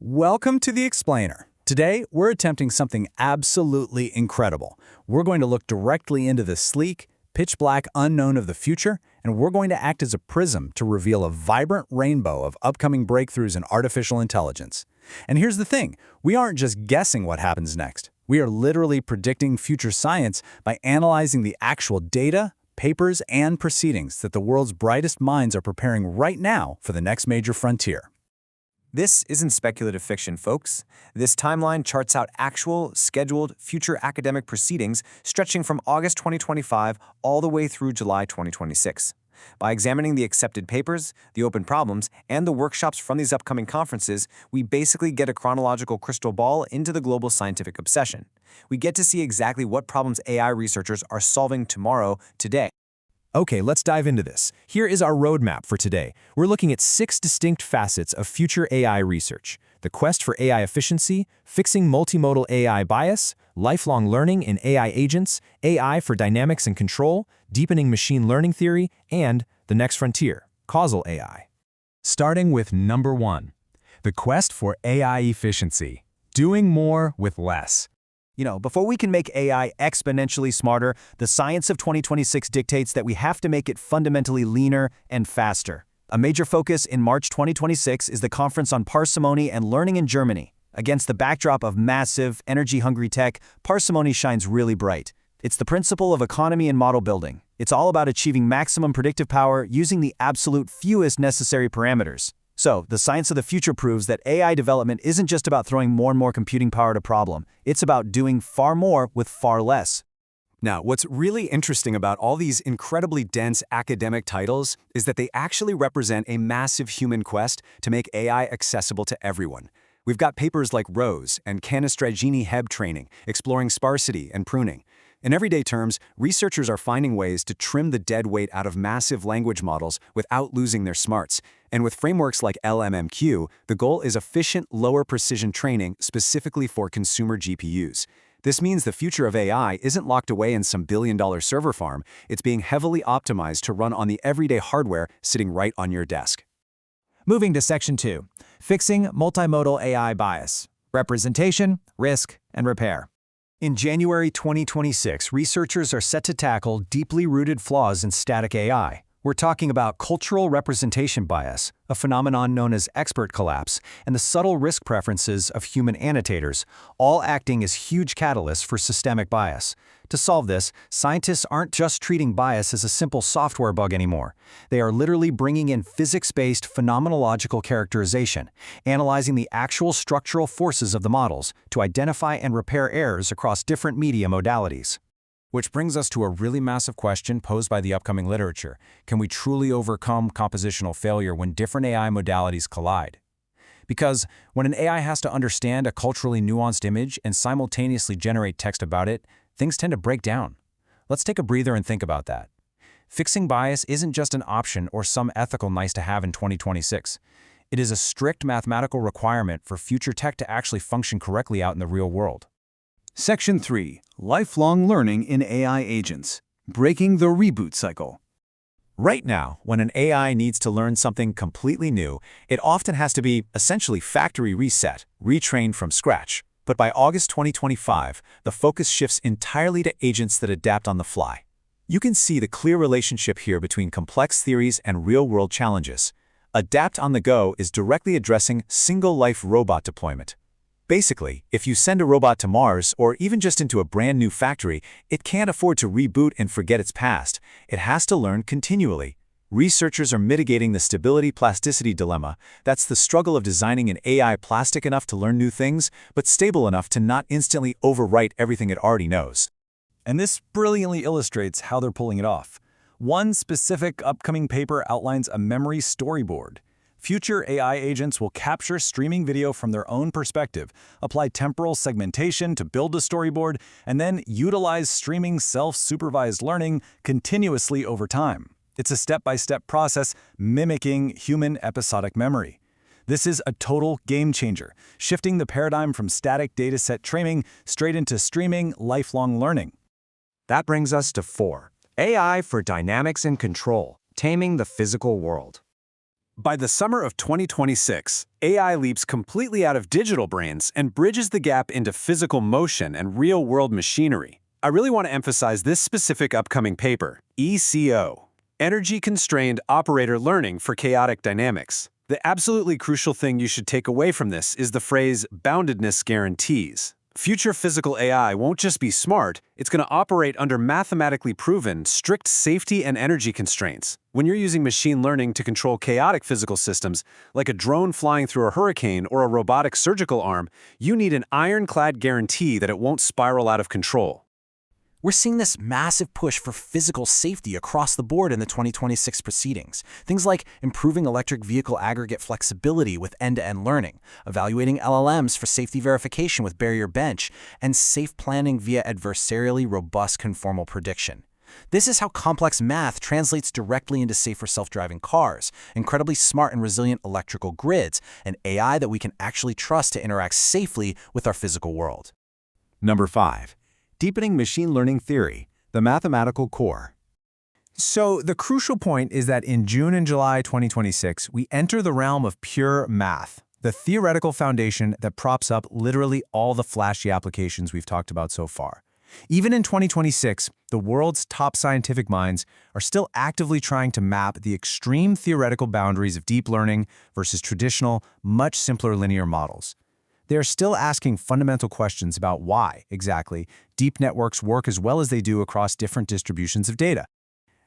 Welcome to The Explainer. Today, we're attempting something absolutely incredible. We're going to look directly into the sleek, pitch-black unknown of the future, and we're going to act as a prism to reveal a vibrant rainbow of upcoming breakthroughs in artificial intelligence. And here's the thing, we aren't just guessing what happens next. We are literally predicting future science by analyzing the actual data, papers, and proceedings that the world's brightest minds are preparing right now for the next major frontier. This isn't speculative fiction, folks. This timeline charts out actual, scheduled, future academic proceedings stretching from August 2025 all the way through July 2026. By examining the accepted papers, the open problems, and the workshops from these upcoming conferences, we basically get a chronological crystal ball into the global scientific obsession. We get to see exactly what problems AI researchers are solving tomorrow, today. Okay, let's dive into this. Here is our roadmap for today. We're looking at 6 distinct facets of future AI research: the quest for AI efficiency, fixing multimodal AI bias, lifelong learning in AI agents, AI for dynamics and control, deepening machine learning theory, and the next frontier, causal AI. Starting with number 1, the quest for AI efficiency, doing more with less. Before we can make AI exponentially smarter, the science of 2026 dictates that we have to make it fundamentally leaner and faster. A major focus in March 2026 is the Conference on Parsimony and Learning in Germany. Against the backdrop of massive, energy-hungry tech, parsimony shines really bright. It's the principle of economy and model building. It's all about achieving maximum predictive power using the absolute fewest necessary parameters. So, the science of the future proves that AI development isn't just about throwing more and more computing power at a problem. It's about doing far more with far less. Now, what's really interesting about all these incredibly dense academic titles is that they actually represent a massive human quest to make AI accessible to everyone. We've got papers like ROSE and Cannistraggini-Hebb training, exploring sparsity and pruning. In everyday terms, researchers are finding ways to trim the dead weight out of massive language models without losing their smarts. And with frameworks like LMMQ, the goal is efficient, lower precision training specifically for consumer GPUs. This means the future of AI isn't locked away in some billion-dollar server farm. It's being heavily optimized to run on the everyday hardware sitting right on your desk. Moving to Section 2, fixing multimodal AI bias, representation, risk, and repair. In January 2026, researchers are set to tackle deeply rooted flaws in static AI. We're talking about cultural representation bias, a phenomenon known as expert collapse, and the subtle risk preferences of human annotators, all acting as huge catalysts for systemic bias. To solve this, scientists aren't just treating bias as a simple software bug anymore. They are literally bringing in physics-based phenomenological characterization, analyzing the actual structural forces of the models to identify and repair errors across different media modalities. Which brings us to a really massive question posed by the upcoming literature. Can we truly overcome compositional failure when different AI modalities collide? Because when an AI has to understand a culturally nuanced image and simultaneously generate text about it, things tend to break down. Let's take a breather and think about that. Fixing bias isn't just an option or some ethical nice-to-have in 2026. It is a strict mathematical requirement for future tech to actually function correctly out in the real world. Section 3, Lifelong Learning in AI Agents, Breaking the Reboot Cycle. Right now, when an AI needs to learn something completely new, it often has to be essentially factory reset, retrained from scratch. But by August 2025, the focus shifts entirely to agents that adapt on the fly. You can see the clear relationship here between complex theories and real-world challenges. Adapt on the go is directly addressing single-life robot deployment. Basically, if you send a robot to Mars or even just into a brand new factory, it can't afford to reboot and forget its past. It has to learn continually. Researchers are mitigating the stability-plasticity dilemma. That's the struggle of designing an AI plastic enough to learn new things, but stable enough to not instantly overwrite everything it already knows. And this brilliantly illustrates how they're pulling it off. One specific upcoming paper outlines a memory storyboard. Future AI agents will capture streaming video from their own perspective, apply temporal segmentation to build a storyboard, and then utilize streaming self-supervised learning continuously over time. It's a step-by-step process mimicking human episodic memory. This is a total game changer, shifting the paradigm from static dataset training straight into streaming lifelong learning. That brings us to 4, AI for dynamics and control, taming the physical world. By the summer of 2026, AI leaps completely out of digital brains and bridges the gap into physical motion and real-world machinery. I really want to emphasize this specific upcoming paper, ECO, Energy-Constrained Operator Learning for Chaotic Dynamics. The absolutely crucial thing you should take away from this is the phrase boundedness guarantees. Future physical AI won't just be smart, it's going to operate under mathematically proven, strict safety and energy constraints. When you're using machine learning to control chaotic physical systems, like a drone flying through a hurricane or a robotic surgical arm, you need an ironclad guarantee that it won't spiral out of control. We're seeing this massive push for physical safety across the board in the 2026 proceedings. Things like improving electric vehicle aggregate flexibility with end-to-end learning, evaluating LLMs for safety verification with barrier bench, and safe planning via adversarially robust conformal prediction. This is how complex math translates directly into safer self-driving cars, incredibly smart and resilient electrical grids, and AI that we can actually trust to interact safely with our physical world. Number 5. Deepening machine learning theory, the mathematical core. So the crucial point is that in June and July 2026, we enter the realm of pure math, the theoretical foundation that props up literally all the flashy applications we've talked about so far. Even in 2026, the world's top scientific minds are still actively trying to map the extreme theoretical boundaries of deep learning versus traditional, much simpler linear models. They are still asking fundamental questions about why, exactly, deep networks work as well as they do across different distributions of data.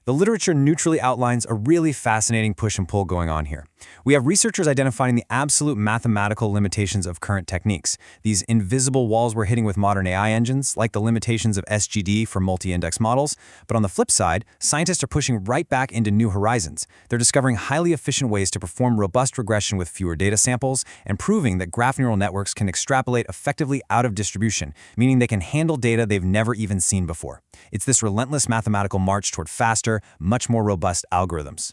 The literature neutrally outlines a really fascinating push and pull going on here. We have researchers identifying the absolute mathematical limitations of current techniques, these invisible walls we're hitting with modern AI engines, like the limitations of SGD for multi-index models. But on the flip side, scientists are pushing right back into new horizons. They're discovering highly efficient ways to perform robust regression with fewer data samples and proving that graph neural networks can extrapolate effectively out of distribution, meaning they can handle data they've never even seen before. It's this relentless mathematical march toward faster, much more robust algorithms.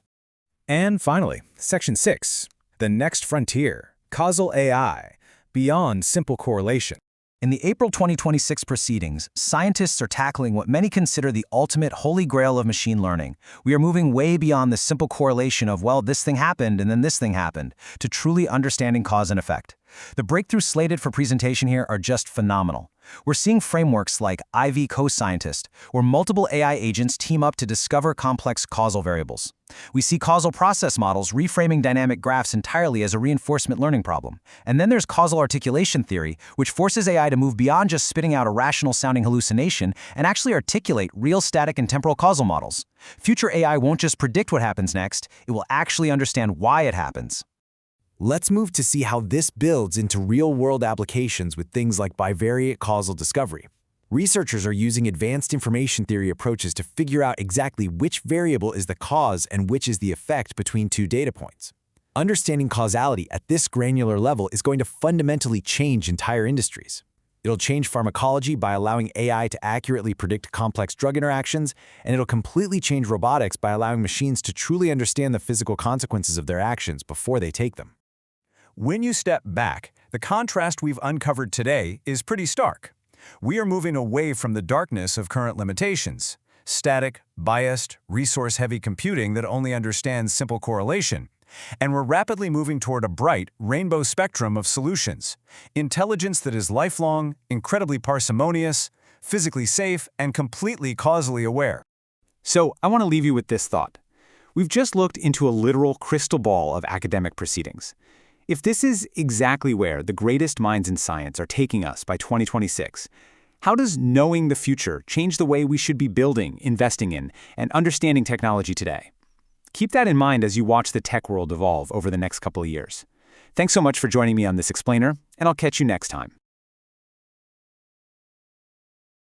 And finally, Section 6, the next frontier, causal AI, beyond simple correlation. In the April 2026 proceedings, scientists are tackling what many consider the ultimate holy grail of machine learning. We are moving way beyond the simple correlation of, well, this thing happened and then this thing happened, to truly understanding cause and effect. The breakthroughs slated for presentation here are just phenomenal. We're seeing frameworks like IV Co-Scientist, where multiple AI agents team up to discover complex causal variables. We see causal process models reframing dynamic graphs entirely as a reinforcement learning problem. And then there's causal articulation theory, which forces AI to move beyond just spitting out a rational-sounding hallucination and actually articulate real static and temporal causal models. Future AI won't just predict what happens next, it will actually understand why it happens. Let's move to see how this builds into real-world applications with things like bivariate causal discovery. Researchers are using advanced information theory approaches to figure out exactly which variable is the cause and which is the effect between two data points. Understanding causality at this granular level is going to fundamentally change entire industries. It'll change pharmacology by allowing AI to accurately predict complex drug interactions, and it'll completely change robotics by allowing machines to truly understand the physical consequences of their actions before they take them. When you step back, the contrast we've uncovered today is pretty stark. We are moving away from the darkness of current limitations, static, biased, resource-heavy computing that only understands simple correlation, and we're rapidly moving toward a bright, rainbow spectrum of solutions. Intelligence that is lifelong, incredibly parsimonious, physically safe, and completely causally aware. So I want to leave you with this thought. We've just looked into a literal crystal ball of academic proceedings. If this is exactly where the greatest minds in science are taking us by 2026, how does knowing the future change the way we should be building, investing in, and understanding technology today? Keep that in mind as you watch the tech world evolve over the next couple of years. Thanks so much for joining me on this explainer, and I'll catch you next time.